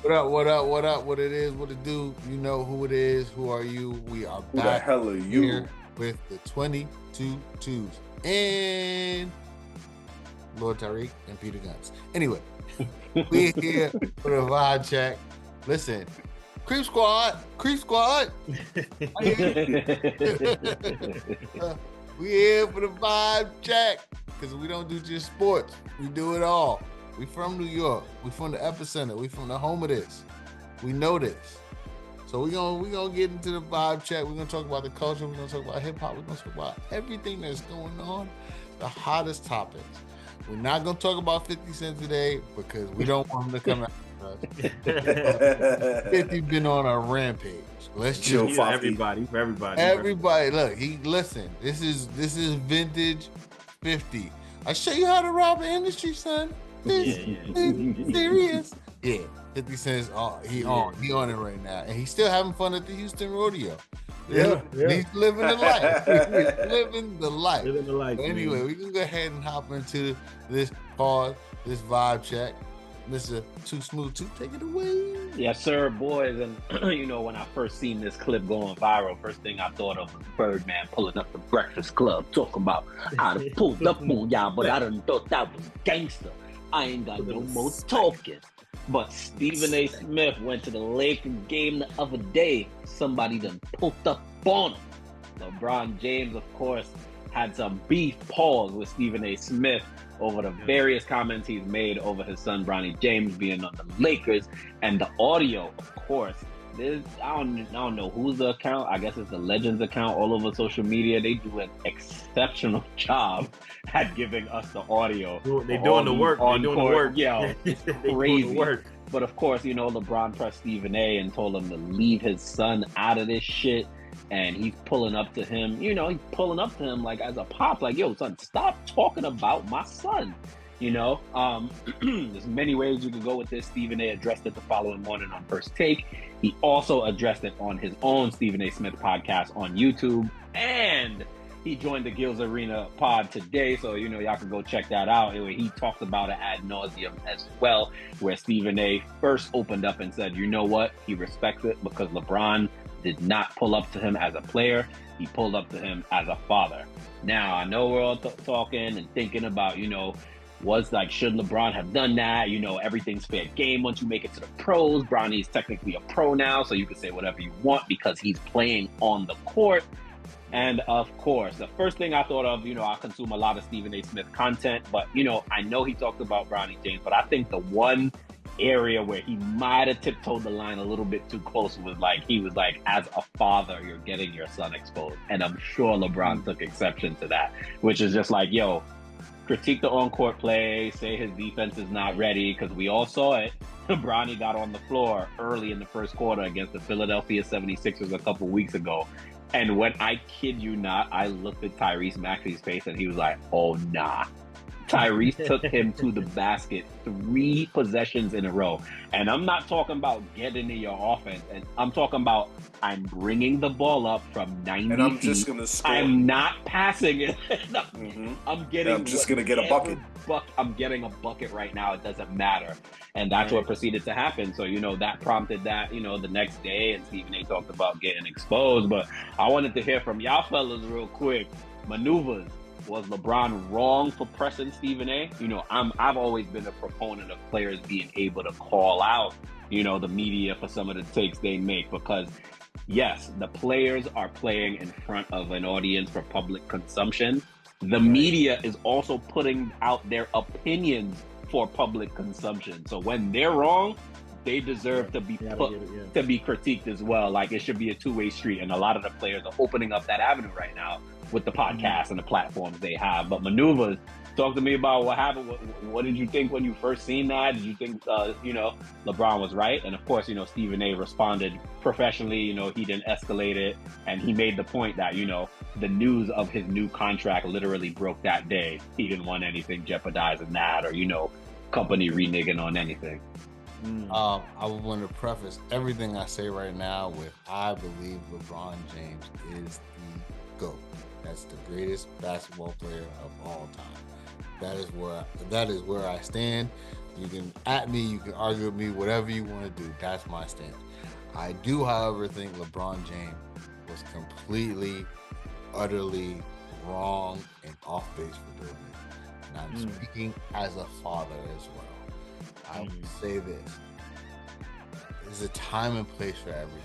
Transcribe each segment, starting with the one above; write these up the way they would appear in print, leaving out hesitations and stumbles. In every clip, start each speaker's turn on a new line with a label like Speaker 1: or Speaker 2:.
Speaker 1: What up, what up, what up, what it is, what it do. You know who it is, who are you? We are
Speaker 2: Who the hell are you?
Speaker 1: Here with the 22 twos and Lord Tariq and Peter Guns. Anyway, we're here for the vibe check. Listen, Creep Squad. We here for the vibe check because we don't do just sports. We do it all. We from New York. We from the epicenter. We from the home of this. We know this. So we gonna get into the vibe check. We're gonna talk about the culture. We're gonna talk about hip hop. We're gonna talk about everything that's going on, the hottest topics. We're not gonna talk about 50 Cent today because we don't want him to come out. 50 been on a rampage. Let's chill.
Speaker 3: For everybody.
Speaker 1: Everybody, look. Listen. This is vintage 50. I show you how to rob an industry, son. Serious. Yeah. 50 Cent's he on it right now, and he's still having fun at the Houston Rodeo. Yeah. He's living the life. Living the life. Anyway, we can go ahead and hop into this this vibe check. Mr. Too Smooth 2, take it away.
Speaker 3: Yes, sir, boys. And when I first seen this clip going viral, first thing I thought of was Birdman pulling up the Breakfast Club, talking about I done pulled up on y'all, but I done thought that was gangster. I ain't got no more talking. But Stephen A. Smith went to the Lakers game the other day. Somebody done pulled up on him. LeBron James, of course, had some beef pause with Stephen A. Smith over the various comments he's made over his son Bronny James being on the Lakers, and the audio, of course. I don't know who's the account. I guess it's the Legends account all over social media. They do an exceptional job at giving us the audio.
Speaker 4: They're doing the work.
Speaker 3: Yeah, it's crazy. But of course, LeBron pressed Stephen A. and told him to leave his son out of this shit. And he's pulling up to him, like as a pop, like, yo, son, stop talking about my son. There's many ways you can go with this. Stephen A. addressed it the following morning on First Take. He also addressed it on his own Stephen A. Smith podcast on YouTube. And he joined the Gills Arena pod today. So, y'all can go check that out. Anyway, he talked about it ad nauseum as well, where Stephen A. first opened up and said, you know what? He respects it because LeBron did not pull up to him as a player. He pulled up to him as a father. Now, I know we're all talking and thinking about, should LeBron have done that? Everything's fair game once you make it to the pros. Bronny's technically a pro now, so you can say whatever you want because he's playing on the court. And of course, the first thing I thought of, I consume a lot of Stephen A. Smith content, but, I know he talked about Bronny James, but I think the one area where he might have tiptoed the line a little bit too close was he was like, as a father, you're getting your son exposed. And I'm sure LeBron took exception to that, which is just like, yo, critique the on-court play, say his defense is not ready, because we all saw it. Bronny got on the floor early in the first quarter against the Philadelphia 76ers a couple weeks ago. And when I kid you not, I looked at Tyrese Maxey's face and he was like, oh, nah. Tyrese took him to the basket 3 possessions in a row. And I'm not talking about getting in your offense. And I'm talking about I'm bringing the ball up from 90
Speaker 2: and I'm
Speaker 3: feet.
Speaker 2: just going to score.
Speaker 3: I'm not passing it. I'm
Speaker 2: just going to get a bucket.
Speaker 3: I'm getting a bucket right now. It doesn't matter. And that's what proceeded to happen. So, that prompted that, the next day. And Stephen A. talked about getting exposed. But I wanted to hear from y'all fellas real quick. Maneuvers. Was LeBron wrong for pressing Stephen A? I've always been a proponent of players being able to call out, the media for some of the takes they make because, yes, the players are playing in front of an audience for public consumption. The media is also putting out their opinions for public consumption. So when they're wrong, they deserve to be to be critiqued as well. Like it should be a two-way street, and a lot of the players are opening up that avenue right now with the podcast and the platforms they have. But Maneuvers, talk to me about what happened. What did you think when you first seen that? Did you think LeBron was right? And of course, Stephen A. responded professionally. He didn't escalate it, and he made the point that the news of his new contract literally broke that day. He didn't want anything jeopardizing that, or company reneging on anything.
Speaker 1: I would want to preface everything I say right now with I believe LeBron James is the GOAT. That's the greatest basketball player of all time. That is where I stand. You can at me, you can argue with me, whatever you want to do. That's my stance. I do, however, think LeBron James was completely, utterly wrong and off base for doing it. And I'm speaking as a father as well. I would say this. There's a time and place for everything.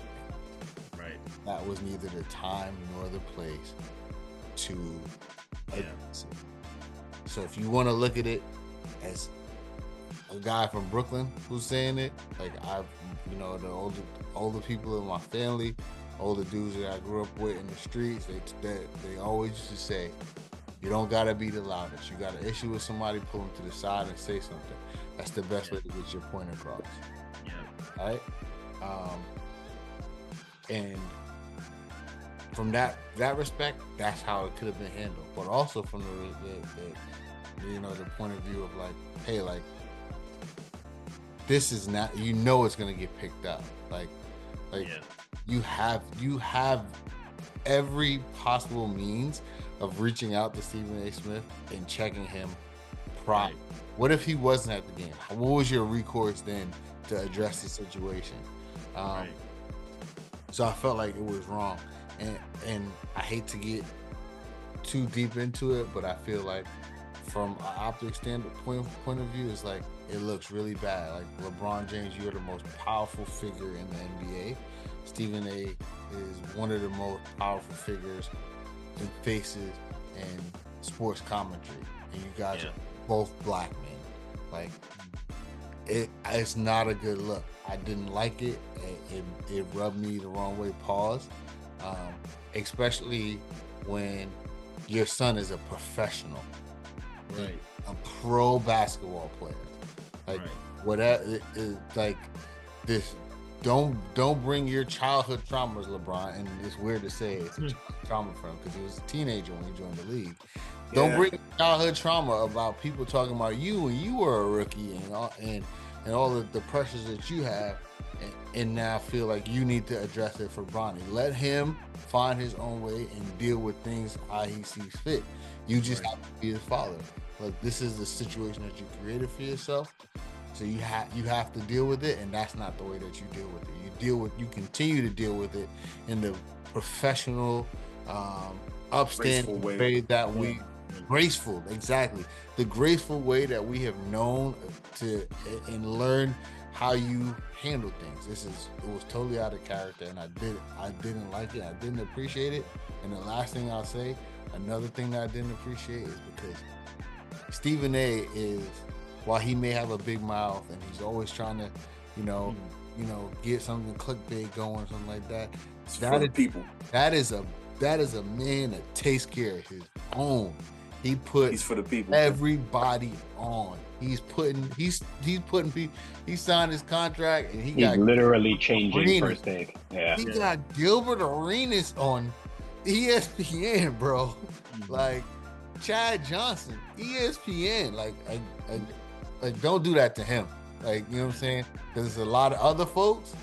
Speaker 4: Right.
Speaker 1: That was neither the time nor the place to address it. So if you want to look at it as a guy from Brooklyn who's saying it, like the older people in my family, older dudes that I grew up with in the streets, they always used to say, you don't gotta be the loudest. You got an issue with somebody, pull them to the side and say something. That's the best way to get your point across.
Speaker 4: Yeah.
Speaker 1: All right. And from that respect, that's how it could have been handled. But also from the point of view of like, hey, like, this is not, it's gonna get picked up. Like you have every possible means of reaching out to Stephen A. Smith and checking him prior. Right. What if he wasn't at the game? What was your recourse then to address the situation?
Speaker 4: Right.
Speaker 1: So I felt like it was wrong, and I hate to get too deep into it, but I feel like from an optic point of view, it's like it looks really bad. Like LeBron James, you're the most powerful figure in the NBA. Stephen A. is one of the most powerful figures and faces in sports commentary, and you guys are both black men. Like it's not a good look. I didn't like it. It rubbed me the wrong way. Pause. Especially when your son is a professional,
Speaker 4: right?
Speaker 1: A pro basketball player. Like whatever. Like this. Don't bring your childhood traumas, LeBron. And it's weird to say it's a trauma for him because he was a teenager when he joined the league. Don't bring childhood trauma about people talking about you when you were a rookie and all the pressures that you have, and now feel like you need to address it for Bronny. Let him find his own way and deal with things how he sees fit. You just have to be his father. Like, this is the situation that you created for yourself. So you have to deal with it, and that's not the way that you deal with it. You continue to deal with it in the professional, upstanding way that we graceful, exactly. The graceful way that we have known to and learn how you handle things. It was totally out of character, and I didn't like it. I didn't appreciate it. And the last thing I'll say, another thing that I didn't appreciate is because Stephen A. is, while he may have a big mouth and he's always trying to, get something clickbait going or something like that. That is a man that takes care of his own. He's for the people. Everybody on. He signed his contract and he's
Speaker 3: literally changing first take. Yeah.
Speaker 1: He got Gilbert Arenas on ESPN, bro. Like Chad Johnson, ESPN. Like, don't do that to him. Like, you know what I'm saying? Because there's a lot of other folks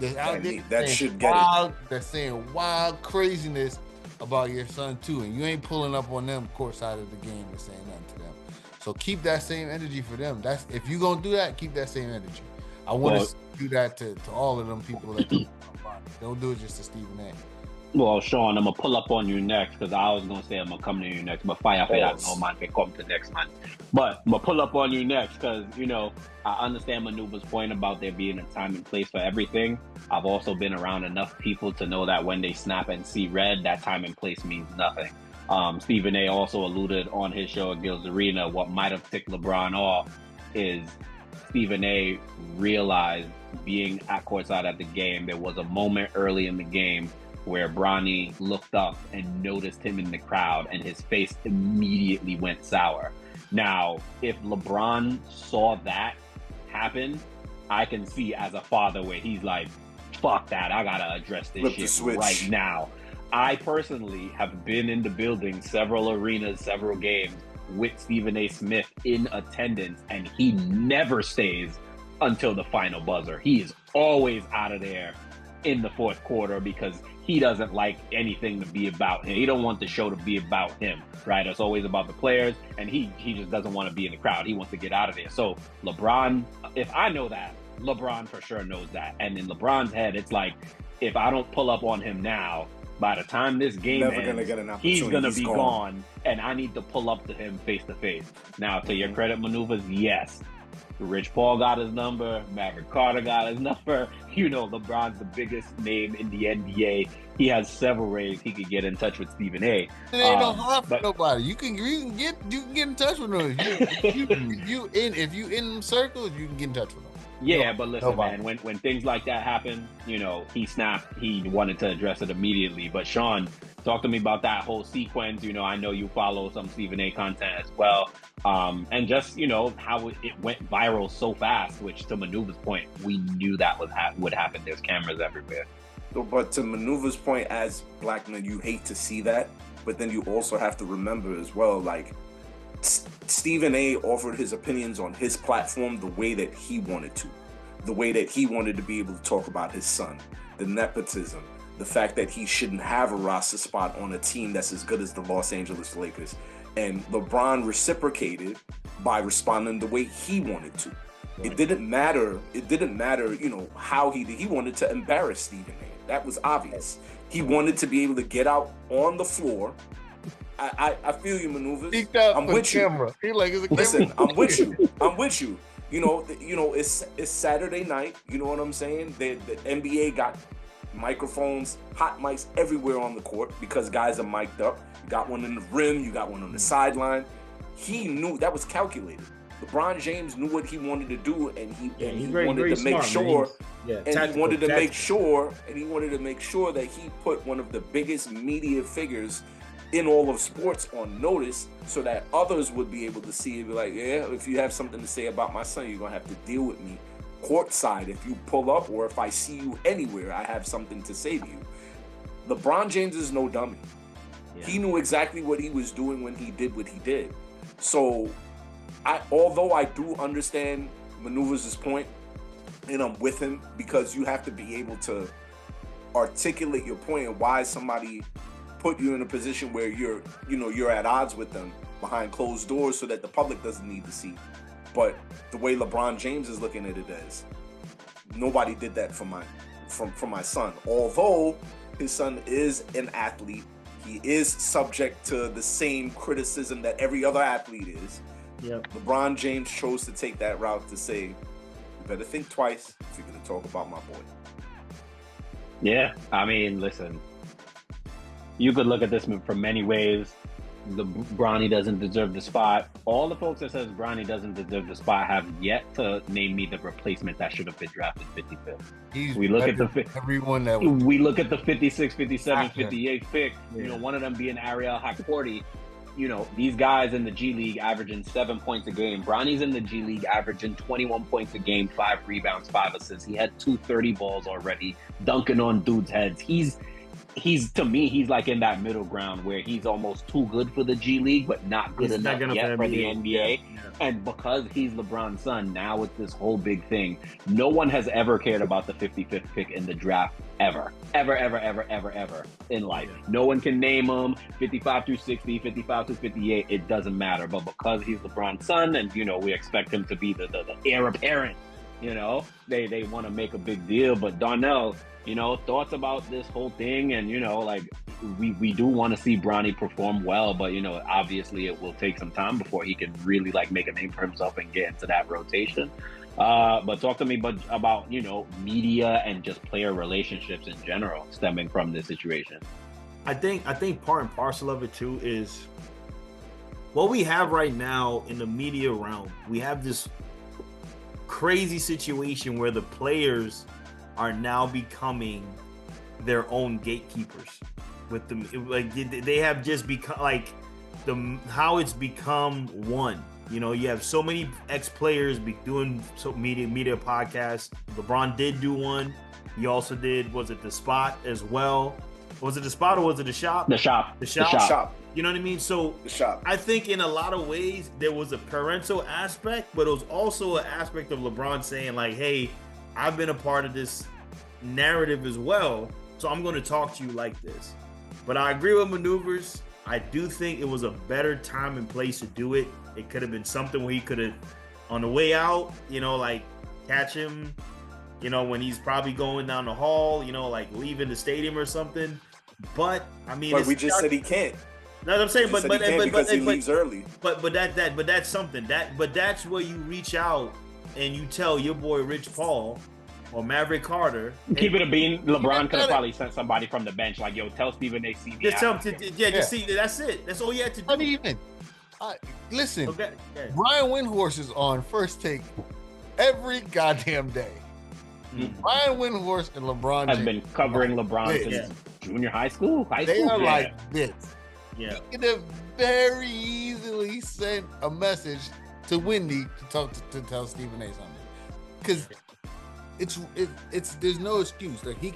Speaker 1: that's out there that's saying wild craziness about your son too, and you ain't pulling up on them courtside of the game and saying nothing to them. So keep that same energy for them. That's, if you gonna do that, keep that same energy. I want to do that to all of them people that don't do it just to Stephen A.
Speaker 3: Well, Sean, I'm gonna pull up on you next because I was gonna say I'm gonna come to you next, but fire for that. No man can come to next man. But I'm gonna pull up on you next because I understand Manuba's point about there being a time and place for everything. I've also been around enough people to know that when they snap and see red, that time and place means nothing. Stephen A. also alluded on his show at Gil's Arena, what might have ticked LeBron off is Stephen A. realized, being at courtside at the game, there was a moment early in the game where Bronny looked up and noticed him in the crowd, and his face immediately went sour. Now, if LeBron saw that happen, I can see as a father where he's like, fuck that, I gotta address this shit right now. I personally have been in the building, several arenas, several games with Stephen A. Smith in attendance, and he never stays until the final buzzer. He is always out of there in the fourth quarter because he doesn't like anything to be about him. He don't want the show to be about him, right? It's always about the players, and he just doesn't want to be in the crowd. He wants to get out of there. So LeBron, if I know that, LeBron for sure knows that. And in LeBron's head, it's like, if I don't pull up on him now, by the time this game ends, he's going to be gone, and I need to pull up to him face to face. Now, to your credit, Maneuvers, yes. Rich Paul got his number. Maverick Carter got his number. You know, LeBron's the biggest name in the NBA. He has several ways he could get in touch with Stephen A.
Speaker 1: It ain't no hard for nobody. You can get in touch with him. If you in circles, you can get in touch with him.
Speaker 3: Yeah, but listen, man, when things like that happen, you know, he snapped. He wanted to address it immediately. But Sean, talk to me about that whole sequence. You know, I know you follow some Stephen A content as well. And just, you know, how it went viral so fast, which to Maneuver's point, we knew that would happen. There's cameras everywhere.
Speaker 2: But to Maneuver's point, as black men, you hate to see that. But then you also have to remember as well, like, Stephen A offered his opinions on his platform the way that he wanted to, the way that he wanted to be able to talk about his son, the nepotism, the fact that he shouldn't have a roster spot on a team that's as good as the Los Angeles Lakers. And LeBron reciprocated by responding the way he wanted to. Right. It didn't matter, you know, how he wanted to embarrass Stephen A. That was obvious. He wanted to be able to get out on the floor. I feel you, Maneuvers. I'm with you. Listen, I'm with you. I'm with you. You know, it's Saturday night. You know what I'm saying? The NBA got microphones, hot mics everywhere on the court because guys are mic'd up. You got one in the rim, you got one on the sideline. He knew that was calculated. LeBron James knew what he wanted to do, and he wanted to make sure. And he wanted to make sure that he put one of the biggest media figures in all of sports on notice, so that others would be able to see and be like, yeah, if you have something to say about my son, you're gonna have to deal with me courtside if you pull up, or if I see you anywhere, I have something to say to you. LeBron James is no dummy. Yeah. He knew exactly what he was doing when he did what he did. So although I do understand Maneuvers' point, and I'm with him, because you have to be able to articulate your point and why somebody put you in a position where you're at odds with them behind closed doors, so that the public doesn't need to see. But the way LeBron James is looking at it is, nobody did that for my son. Although his son is an athlete, he is subject to the same criticism that every other athlete is. Yep. LeBron James chose to take that route to say, you better think twice if you're going to talk about my boy.
Speaker 3: Yeah, I mean, listen, you could look at this from many ways. Bronny doesn't deserve the spot. All the folks that says Bronny doesn't deserve the spot have yet to name me the replacement that should have been drafted 55th. We look at the 56, 57, 58 pick. Yeah. You know, one of them being Ariel Hakporti. You know, these guys in the G League averaging 7 points a game. Bronny's in the G League averaging 21 points a game, 5 rebounds, 5 assists. He had 2 30 balls already, dunking on dudes' heads. He's to me, he's like in that middle ground where he's almost too good for the G League, but not good enough yet for the NBA. Yeah. And because he's LeBron's son, now it's this whole big thing. No one has ever cared about the 55th pick in the draft ever in life. No one can name him 55 through 60, 55 through 58. It doesn't matter. But because he's LeBron's son, and you know, we expect him to be the heir apparent. You know, they want to make a big deal. But Darnell, you know, thoughts about this whole thing, and you know, like we do want to see Bronny perform well, but you know, obviously it will take some time before he can really like make a name for himself and get into that rotation. But talk to me about, you know, media and just player relationships in general stemming from this situation.
Speaker 5: I think part and parcel of it too is what we have right now in the media realm. We have this crazy situation where the players are now becoming their own gatekeepers with them. Like they have just become like how it's become one. You know, you have so many ex-players doing media podcasts. LeBron did do one. He also did, was it The Spot as well? Was it The Spot or was it The Shop?
Speaker 3: The Shop.
Speaker 5: The Shop. You know what I mean? So
Speaker 2: The Shop.
Speaker 5: I think in a lot of ways there was a parental aspect, but it was also an aspect of LeBron saying like, hey, I've been a part of this narrative as well. So I'm going to talk to you like this. But I agree with maneuvers. I do think it was a better time and place to do it. It could have been something where he could have, on the way out, like catch him, when he's probably going down the hall, like leaving the stadium or something. But I mean,
Speaker 2: but we just said he can't.
Speaker 5: No, I'm saying, but
Speaker 2: because he leaves early.
Speaker 5: But that's something but that's where you reach out and you tell your boy Rich Paul or Maverick Carter.
Speaker 3: Keep it a bean. LeBron could have probably sent somebody from the bench, like, yo, tell Stephen A. see me.
Speaker 5: Just tell him just see. That's it. That's all you had to do.
Speaker 1: Not even. Listen,
Speaker 5: Okay.
Speaker 1: Brian Windhorst is on First Take every goddamn day. Brian Windhorst and LeBron
Speaker 3: Has
Speaker 1: James
Speaker 3: been covering LeBron since junior high school.
Speaker 1: They are like this.
Speaker 5: Yeah.
Speaker 1: He could have very easily sent a message to Wendy to talk to tell Stephen A. something, because it's there's no excuse. Like he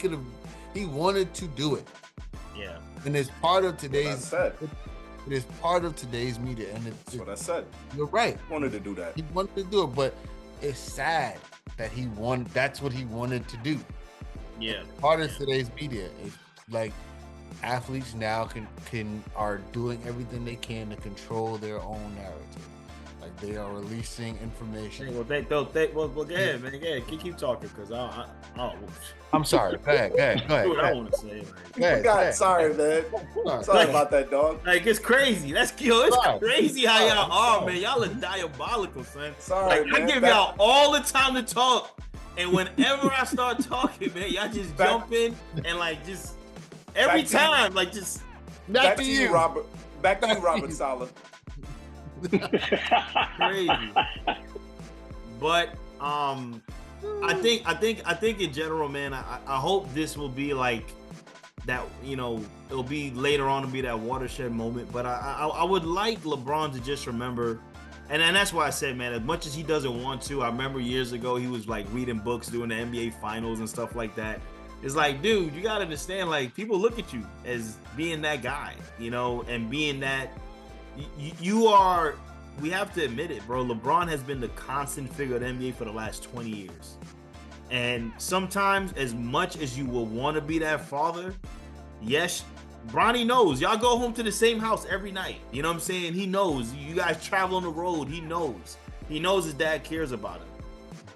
Speaker 1: wanted to do it.
Speaker 5: Yeah.
Speaker 1: And it's part of today's.
Speaker 2: That's what I said.
Speaker 1: It is part of today's media, and
Speaker 2: That's what I said.
Speaker 1: You're right.
Speaker 2: He wanted to do that.
Speaker 1: He wanted to do it, but it's sad that that's what he wanted to do.
Speaker 5: Yeah.
Speaker 1: Part of today's media is like athletes now are doing everything they can to control their own narrative. Like they are releasing information.
Speaker 5: Well, go ahead, man. Yeah, keep talking, because
Speaker 1: I'm sorry. Go ahead.
Speaker 5: what I want to say.
Speaker 1: Go ahead.
Speaker 2: God, sorry, man. Sorry about that, dog.
Speaker 5: Like, it's crazy. It's crazy how y'all are, man. Y'all are diabolical, son.
Speaker 2: Sorry,
Speaker 5: like,
Speaker 2: man.
Speaker 5: I give y'all all the time to talk, and whenever I start talking, man, y'all just jump in and like just every time, like just
Speaker 2: back to you, Robert. Back to you, Robert Saleh.
Speaker 5: Crazy. But I think in general, man, I hope this will be like that, it'll be later on to be that watershed moment. But I would like LeBron to just remember, and that's why I said, man, as much as he doesn't want to, I remember years ago he was like reading books, doing the NBA finals and stuff like that. It's like, dude, you gotta understand, like, people look at you as being that guy, and being that we have to admit it, bro. LeBron has been the constant figure of the NBA for the last 20 years. And sometimes, as much as you will want to be that father, yes, Bronny knows. Y'all go home to the same house every night. You know what I'm saying? He knows. You guys travel on the road. He knows. He knows his dad cares about him.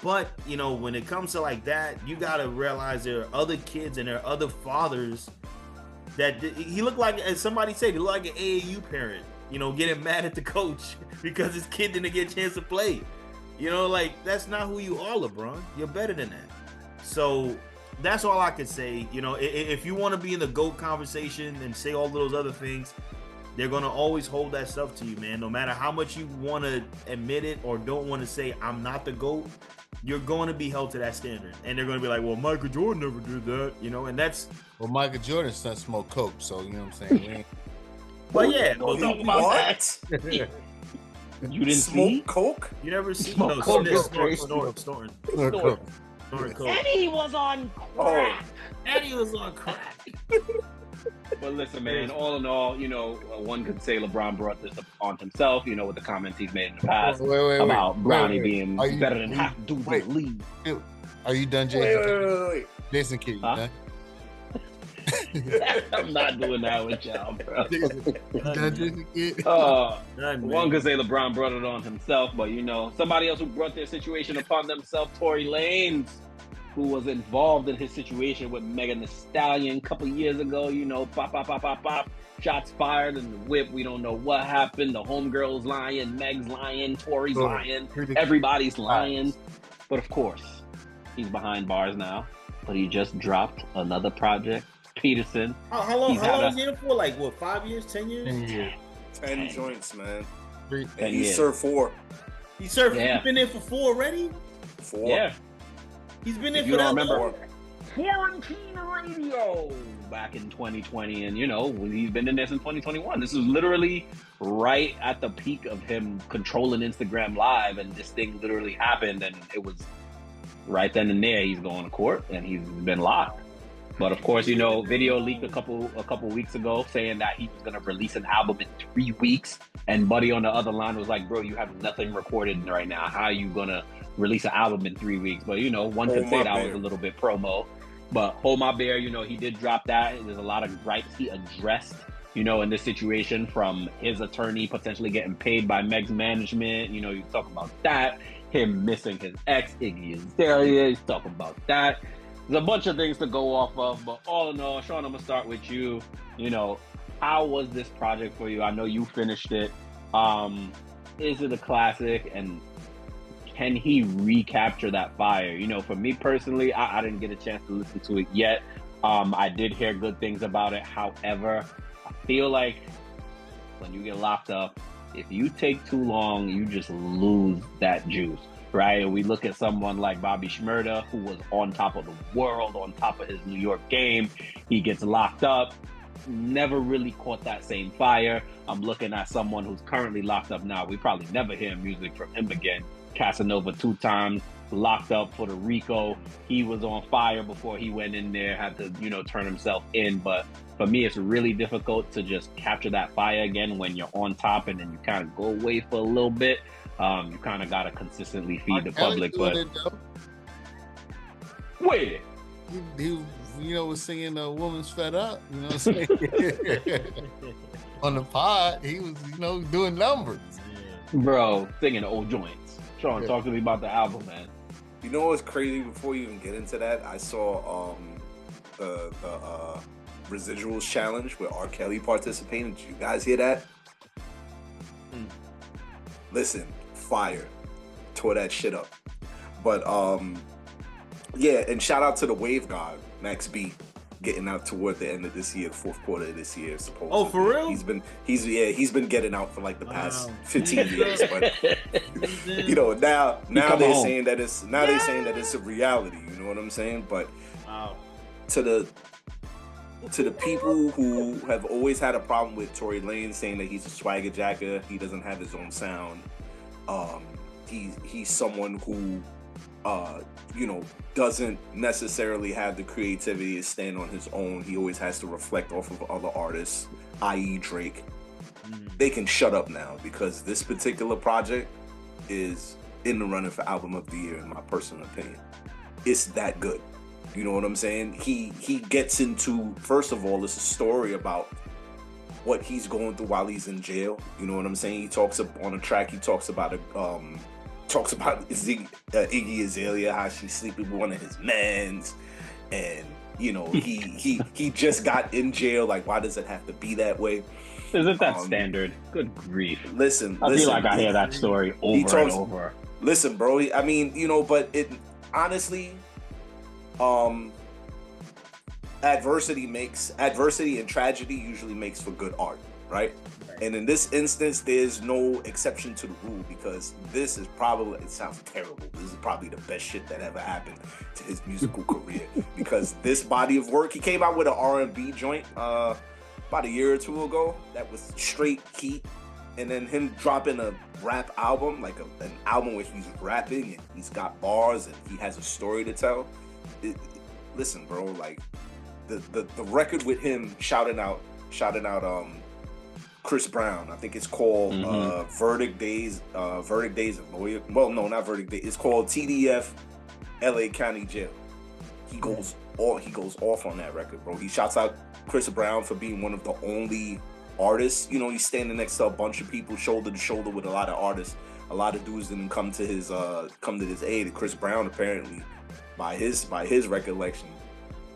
Speaker 5: But, when it comes to like that, you got to realize there are other kids and there are other fathers that he looked like, as somebody said, he looked like an AAU parent. Getting mad at the coach because his kid didn't get a chance to play. Like, that's not who you are, LeBron. You're better than that. So that's all I could say. If you want to be in the GOAT conversation and say all those other things, they're going to always hold that stuff to you, man. No matter how much you want to admit it or don't want to say, I'm not the GOAT, you're going to be held to that standard. And they're going to be like, well, Michael Jordan never did that, and that's...
Speaker 1: Well, Michael Jordan's son smoked coke, so you know what I'm saying? We ain't...
Speaker 5: But yeah,
Speaker 2: what?
Speaker 3: You didn't
Speaker 2: smoke coke?
Speaker 5: You never see
Speaker 3: Smoke coke is
Speaker 5: snoring.
Speaker 1: coke.
Speaker 3: Eddie was on crack.
Speaker 5: Eddie was on crack.
Speaker 3: But listen, man, all in all, one could say LeBron brought this on himself, with the comments he's made in the past about Bronny being better than half dudes in the league.
Speaker 1: Are you done, Jason?
Speaker 2: Wait.
Speaker 1: Jason Kidd, you done?
Speaker 3: I'm not doing that with y'all, bro.
Speaker 1: Done, Jason Kidd?
Speaker 3: One could say LeBron brought it on himself, but somebody else who brought their situation upon themselves, Tory Lanez, who was involved in his situation with Megan Thee Stallion a couple years ago. Pop, shots fired in the whip. We don't know what happened. The homegirl's lying, Meg's lying, Tory's lying, everybody's lying. But of course, he's behind bars now. But he just dropped another project, Peterson.
Speaker 5: How long is he in for? Like, what, 5 years, 10 years?
Speaker 1: 10 years.
Speaker 2: 10 joints, man.
Speaker 1: 3.
Speaker 2: And he served 4.
Speaker 5: He served. Yeah. He's been there for 4 already.
Speaker 2: 4.
Speaker 3: Yeah.
Speaker 5: He's been there for that long.
Speaker 3: Quarantine Radio back in 2020, and he's been in there since 2021. This is literally right at the peak of him controlling Instagram Live, and this thing literally happened, and it was right then and there. He's going to court, and he's been locked. But of course, video leaked a couple weeks ago saying that he was going to release an album in 3 weeks, and Buddy on the other line was like, "Bro, you have nothing recorded right now. How are you gonna release an album in 3 weeks?" But one could say that was a little bit promo. But Hold My Bear, he did drop that. There's a lot of gripes he addressed, in this situation, from his attorney potentially getting paid by Meg's management. You talk about that. Him missing his ex, Iggy Azalea. He's talking about that. There's a bunch of things to go off of. But all in all, Sean, I'm going to start with you. How was this project for you? I know you finished it. Is it a classic? And can he recapture that fire? For me personally, I didn't get a chance to listen to it yet. I did hear good things about it. However, I feel like when you get locked up, if you take too long, you just lose that juice, right? We look at someone like Bobby Shmurda, who was on top of the world, on top of his New York game. He gets locked up, never really caught that same fire. I'm looking at someone who's currently locked up now. We probably never hear music from him again. Casanova 2 times, locked up for the RICO. He was on fire before he went in there, had to, turn himself in. But for me, it's really difficult to just capture that fire again when you're on top and then you kind of go away for a little bit. You kind of got to consistently feed the public. But wait,
Speaker 1: he was singing "Woman's Fed Up." You know what I'm saying? On the pod, he was, doing numbers.
Speaker 3: Bro, singing old joints. Sean, talk to me about the album, man.
Speaker 2: You know what's crazy? Before you even get into that, I saw the Residuals Challenge where R. Kelly participated. Did you guys hear that? Listen, fire. Tore that shit up. But yeah, and shout out to the Wave God, Max B, getting out toward the end of this year, fourth quarter of this year, supposedly.
Speaker 5: Oh, for real?
Speaker 2: He's been getting out for like the past 15 years, but now they're saying that it's a reality. You know what I'm saying? But to the people who have always had a problem with Tory Lanez saying that he's a swagger jacker, he doesn't have his own sound. He's someone who doesn't necessarily have the creativity to stand on his own. He always has to reflect off of other artists, i.e. Drake. They can shut up now, because this particular project is in the running for album of the year, in my personal opinion. It's that good. You know what I'm saying? He gets into, first of all, it's a story about what he's going through while he's in jail. You know what I'm saying? He talks on a track, he talks about Iggy Azalea, how she's sleeping with one of his mans, and he just got in jail. Like, why does it have to be that way?
Speaker 3: Isn't that standard? Good grief!
Speaker 2: Listen,
Speaker 3: I feel like I hear that story over and over.
Speaker 2: Listen, bro. I mean, but it honestly, adversity and tragedy usually makes for good art, right? And in this instance, there's no exception to the rule, because this is probably, it sounds terrible, this is probably the best shit that ever happened to his musical career. Because this body of work, he came out with an R&B joint about a year or two ago that was straight heat. And then him dropping a rap album, like an album where he's rapping and he's got bars and he has a story to tell. Listen, bro, like the record with him shouting out Chris Brown, I think it's called Verdict Days of Lawyer. Well, no, not Verdict Days. It's called TDF LA County Jail. He goes off on that record, bro. He shouts out Chris Brown for being one of the only artists. He's standing next to a bunch of people, shoulder to shoulder with a lot of artists. A lot of dudes didn't come to his aid. And Chris Brown, apparently, by his recollection,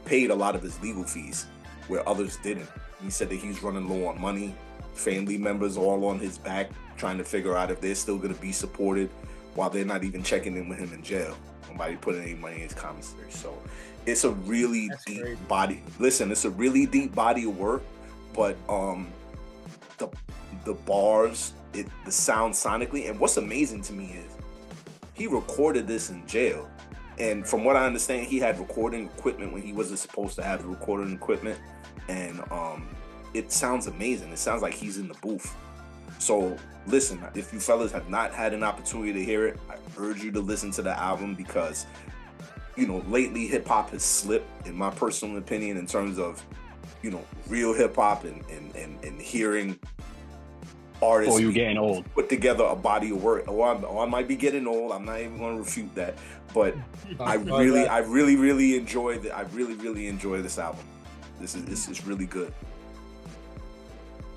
Speaker 2: paid a lot of his legal fees where others didn't. He said that he's running low on money. Family members all on his back, trying to figure out if they're still going to be supported while they're not even checking in with him in jail. Nobody putting any money in his commissary. So it's a really deep body. Listen, it's a really deep body of work, but the bars, the sound sonically, and what's amazing to me is he recorded this in jail. And from what I understand, he had recording equipment when he wasn't supposed to have the recording equipment. And it sounds amazing. It sounds like he's in the booth. So listen, if you fellas have not had an opportunity to hear it, I urge you to listen to the album, because lately hip hop has slipped, in my personal opinion, in terms of real hip hop and hearing artist
Speaker 3: Or you getting old.
Speaker 2: put together a body of work. Or I might be getting old. I'm not even going to refute that. But I really enjoy I really enjoy this album. This is really good.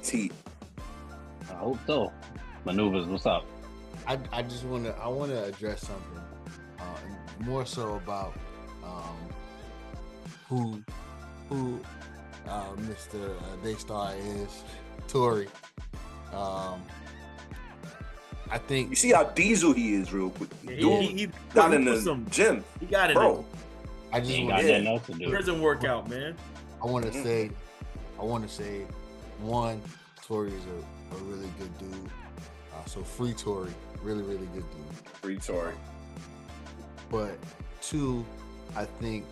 Speaker 2: T.
Speaker 3: I hope so. Maneuvers, what's up?
Speaker 1: I want to address something more so about who Mr. Daystar is, Tory. I think
Speaker 2: You see how diesel he is, real quick. Dude,
Speaker 5: He
Speaker 2: got in
Speaker 5: put
Speaker 2: the
Speaker 5: some-
Speaker 2: gym,
Speaker 5: He got it.
Speaker 2: bro.
Speaker 1: I just
Speaker 3: Ain't
Speaker 1: want
Speaker 3: got nothing else to do.
Speaker 5: Prison workout, man.
Speaker 1: I want to say, one, Tory is a really good dude. So free Tory, really good dude.
Speaker 2: Free Tory.
Speaker 1: But two, I think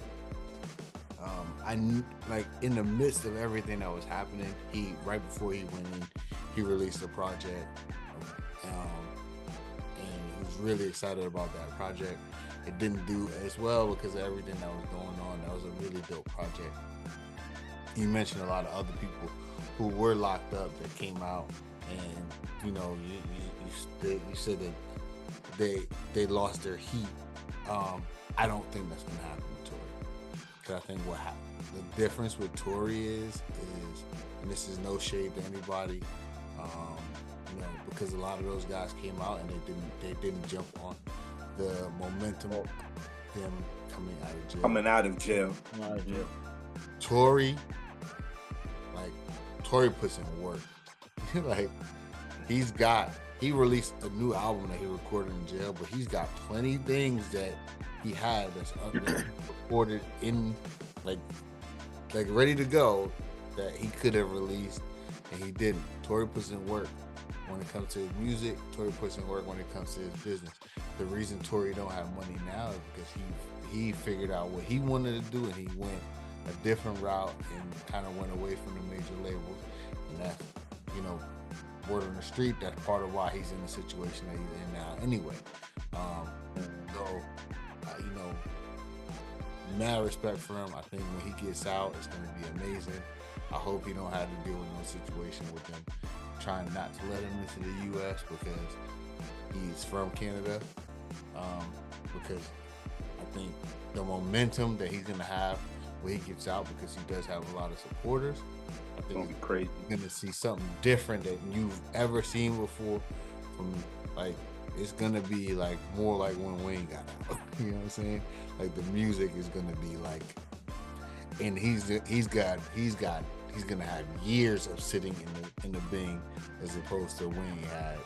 Speaker 1: like in the midst of everything that was happening, right before he went in, he released a project, and he was really excited about that project. It didn't do as well because of everything that was going on. That was a really dope project. You mentioned a lot of other people who were locked up that came out, and you said that they lost their heat. I don't think that's gonna happen with Tory. Because I think the difference with Tory is, and this is no shade to anybody, because a lot of those guys came out and they didn't jump on the momentum of them coming out of jail. Tory puts in work. Like he released a new album that he recorded in jail, but he's got plenty of things that he had that's recorded in like ready to go that he could have released and he didn't. Tory puts in work when it comes to his music. Tory puts in work when it comes to his business. The reason Tory don't have money now is because he figured out what he wanted to do and he went a different route and kind of went away from the major labels. And that's, word on the street, that's part of why he's in the situation that he's in now anyway. Mad respect for him. I think when he gets out, it's going to be amazing. I hope he don't have to deal with no situation with them trying not to let him into the U.S. because he's from Canada. Because I think the momentum that he's going to have when he gets out, because he does have a lot of supporters, I think
Speaker 2: It's gonna be crazy.
Speaker 1: you're going to see something different that you've ever seen before. It's going to be like more like when Wayne got out. You know what I'm saying? Like the music is going to be like, and he's going to have years of sitting in the Bing as opposed to Wayne had,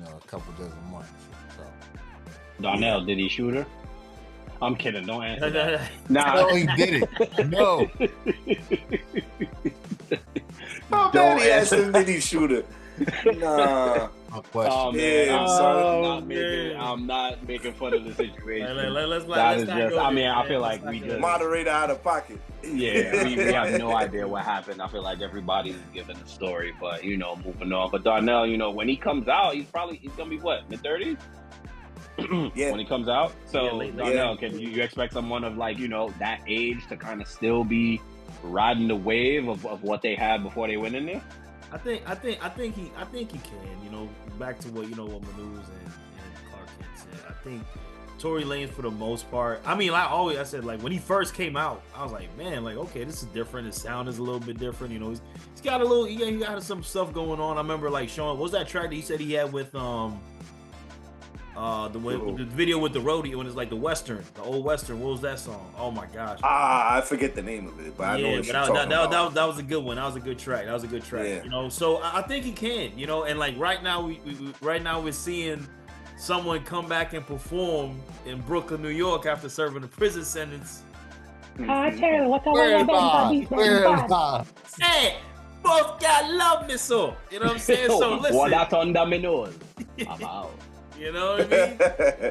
Speaker 1: a couple dozen months. So
Speaker 3: Darnell, did he shoot her? I'm kidding. Don't answer that. Nah.
Speaker 1: no, he didn't. No.
Speaker 2: How bad he asked him, did he shoot it? Nah.
Speaker 1: My question.
Speaker 3: Oh man,
Speaker 2: Yeah,
Speaker 3: I'm not making fun of the situation.
Speaker 5: Let's
Speaker 3: That is
Speaker 5: not
Speaker 3: just.
Speaker 5: go
Speaker 3: I mean,
Speaker 5: there,
Speaker 3: I
Speaker 5: man.
Speaker 3: feel like
Speaker 5: Let's
Speaker 3: we
Speaker 5: not go
Speaker 3: just.
Speaker 5: there.
Speaker 2: Moderator out of pocket.
Speaker 3: Yeah, we have no idea what happened. I feel like everybody's giving the story, but moving on. But Darnell, when he comes out, he's gonna be what, mid-30s?
Speaker 2: Yeah.
Speaker 3: When he comes out. So
Speaker 5: Yeah, late-
Speaker 3: Darnell, can you expect someone of that age to kind of still be riding the wave of what they had before they went in there?
Speaker 5: I think he can. Back to what what Manus and Clark Kent said. I think Tory Lanez for the most part. I mean, I said like when he first came out, I was like, man, like okay, this is different. His sound is a little bit different. He's got a little, he got some stuff going on. I remember like showing, what was that track that he said he had with the video with the roadie when it's like the old western. What was that song? Oh my gosh.
Speaker 2: I forget the name of it, but I know what you're talking about.
Speaker 5: That was a good one. That was a good track.
Speaker 2: Yeah.
Speaker 5: So I think he can. And like right now we're seeing someone come back and perform in Brooklyn, New York after serving a prison sentence.
Speaker 1: Where's Bob?
Speaker 5: Hey, both got love me so. You know what I'm saying? So listen.
Speaker 3: What that under me nose? I'm out.
Speaker 5: You know what I mean?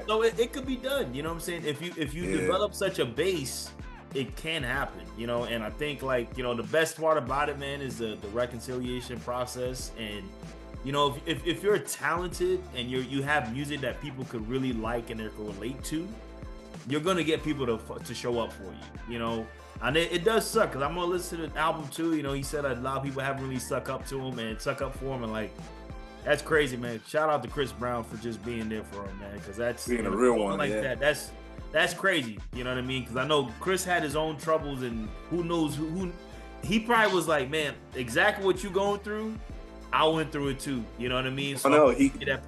Speaker 5: So it could be done. You know what I'm saying? If you develop such a base, it can happen. And I think the best part about it, man, is the reconciliation process. And if you're talented and you have music that people could really like and they can relate to, you're gonna get people to show up for you. And it does suck because I'm gonna listen to the album too. You know, he said a lot of people haven't really suck up to him and suck up for him, and like that's crazy, man. Shout out to Chris Brown for just being there for him, man. Because that's
Speaker 2: being a real one,
Speaker 5: like
Speaker 2: yeah.
Speaker 5: That's crazy. You know what I mean? Because I know Chris had his own troubles, and who knows who he probably was like, man, exactly what you going through. I went through it too. You know what I mean? So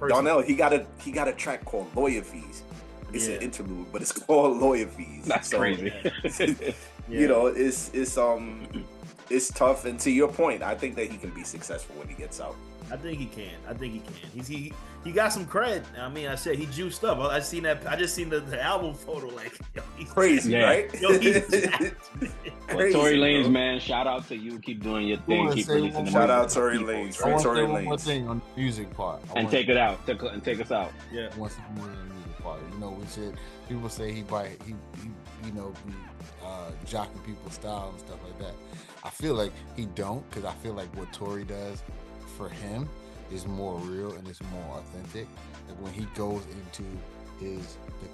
Speaker 2: Donnell, he got a track called Lawyer Fees. It's an interlude, but it's called Lawyer Fees.
Speaker 3: That's crazy.
Speaker 2: You know, it's tough. And to your point, I think that he can be successful when he gets out.
Speaker 5: I think he can. He got some credit. I mean, I said he juiced up. I just seen the album photo. Like, yo, he's
Speaker 2: crazy, right?
Speaker 5: Yo, he's
Speaker 3: Well, Tory Lanez, man, shout out to you. Keep doing your thing. Keep releasing the
Speaker 2: shout
Speaker 3: music.
Speaker 2: out Tory Lanez.
Speaker 1: I want to
Speaker 2: Tory
Speaker 1: say one more
Speaker 2: Lanez.
Speaker 1: thing on the music part.
Speaker 3: And take it out. And take us out.
Speaker 5: Yeah.
Speaker 1: I want some more on the music part. You know, we said people say he you know, be jocking people's style and stuff like that. I feel like he don't, because I feel like what Tory does for him is more real and it's more authentic. Like when he goes into the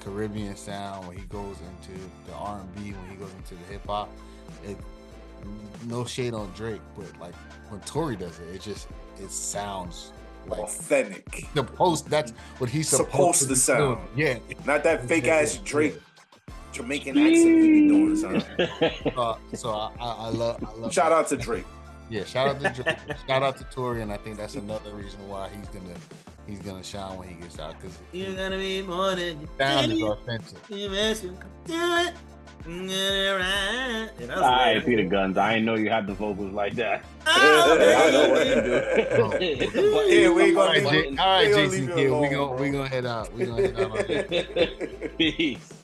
Speaker 1: Caribbean sound, when he goes into the R&B, when he goes into the hip hop, no shade on Drake, but like when Tory does it, it sounds like
Speaker 2: authentic.
Speaker 1: That's what he's
Speaker 2: supposed to sound.
Speaker 1: Yeah,
Speaker 2: not that fake ass Drake Jamaican accent he be doing.
Speaker 1: So I love.
Speaker 2: Shout out to Drake.
Speaker 1: Yeah, shout out to Drake. Shout out to Tory, and I think that's another reason why he's gonna shine when he gets out, because
Speaker 5: you're gonna be more than
Speaker 1: sound is authentic.
Speaker 3: All right, Peter Guns. I didn't know you had the vocals like that.
Speaker 2: I know what you do. Yeah, we ain't gonna
Speaker 1: all right, Jason Kidd. We gonna head out. We gonna head out on that.
Speaker 3: Peace.